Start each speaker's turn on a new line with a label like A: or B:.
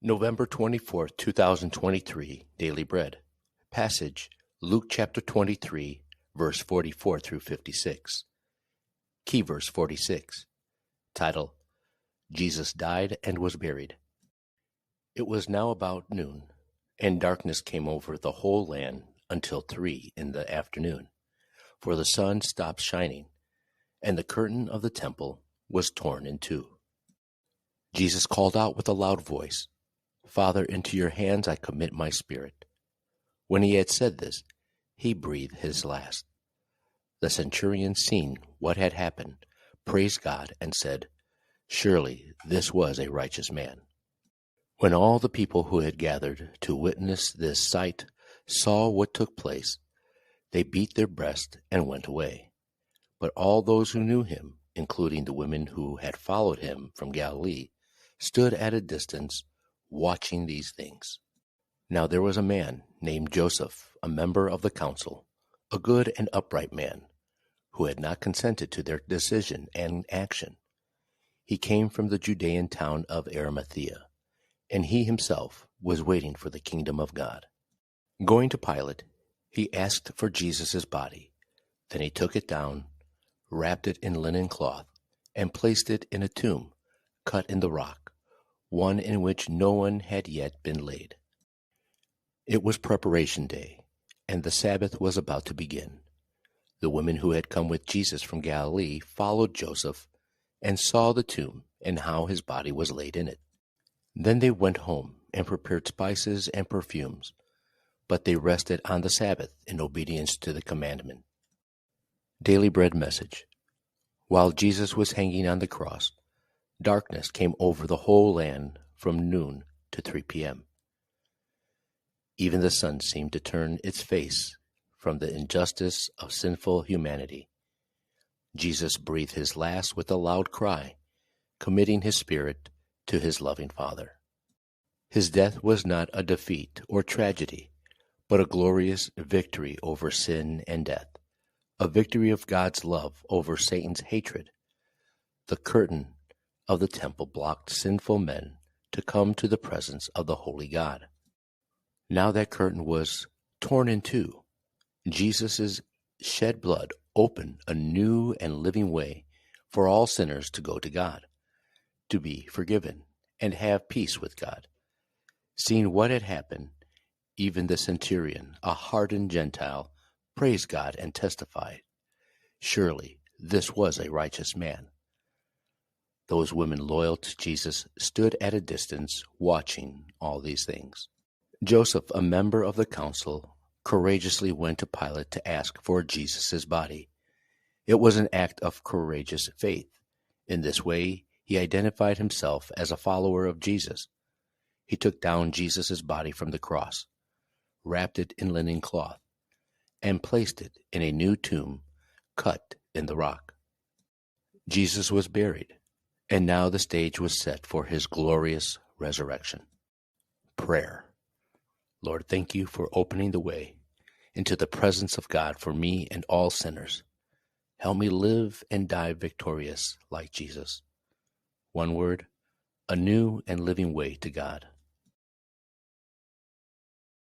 A: November 24th, 2023, Daily Bread. Passage, Luke chapter 23, verse 44 through 56. Key verse 46. Title, Jesus died and was buried. It was now about noon, and darkness came over the whole land until 3 in the afternoon, for the sun stopped shining, and the curtain of the temple was torn in two. Jesus called out with a loud voice, "Father, into your hands I commit my spirit." When he had said this, he breathed his last. The centurion, seeing what had happened, praised God and said, "Surely this was a righteous man." When all the people who had gathered to witness this sight saw what took place, they beat their breasts and went away. But all those who knew him, including the women who had followed him from Galilee, stood at a distance, watching these things. Now there was a man named Joseph, a member of the council, a good and upright man, who had not consented to their decision and action. He came from the Judean town of Arimathea, and he himself was waiting for the kingdom of God. Going to Pilate, he asked for Jesus' body. Then he took it down, wrapped it in linen cloth, and placed it in a tomb cut in the rock, one in which no one had yet been laid. It was preparation day, and the Sabbath was about to begin. The women who had come with Jesus from Galilee followed Joseph and saw the tomb and how his body was laid in it. Then they went home and prepared spices and perfumes, but they rested on the Sabbath in obedience to the commandment. Daily Bread Message. While Jesus was hanging on the cross, darkness came over the whole land from noon to 3 p.m. Even the sun seemed to turn its face from the injustice of sinful humanity. Jesus breathed his last with a loud cry, committing his spirit to his loving Father. His death was not a defeat or tragedy, but a glorious victory over sin and death, a victory of God's love over Satan's hatred. The curtain of the temple blocked sinful men to come to the presence of the holy God. Now that curtain was torn in two. Jesus' shed blood opened a new and living way for all sinners to go to God, to be forgiven, and have peace with God. Seeing what had happened, even the centurion, a hardened Gentile, praised God and testified, "Surely this was a righteous man." Those women loyal to Jesus stood at a distance watching all these things. Joseph, a member of the council, courageously went to Pilate to ask for Jesus' body. It was an act of courageous faith. In this way, he identified himself as a follower of Jesus. He took down Jesus' body from the cross, wrapped it in linen cloth, and placed it in a new tomb cut in the rock. Jesus was buried, and now the stage was set for his glorious resurrection. Prayer. Lord, thank you for opening the way into the presence of God for me and all sinners. Help me live and die victorious like Jesus. One word, a new and living way to God.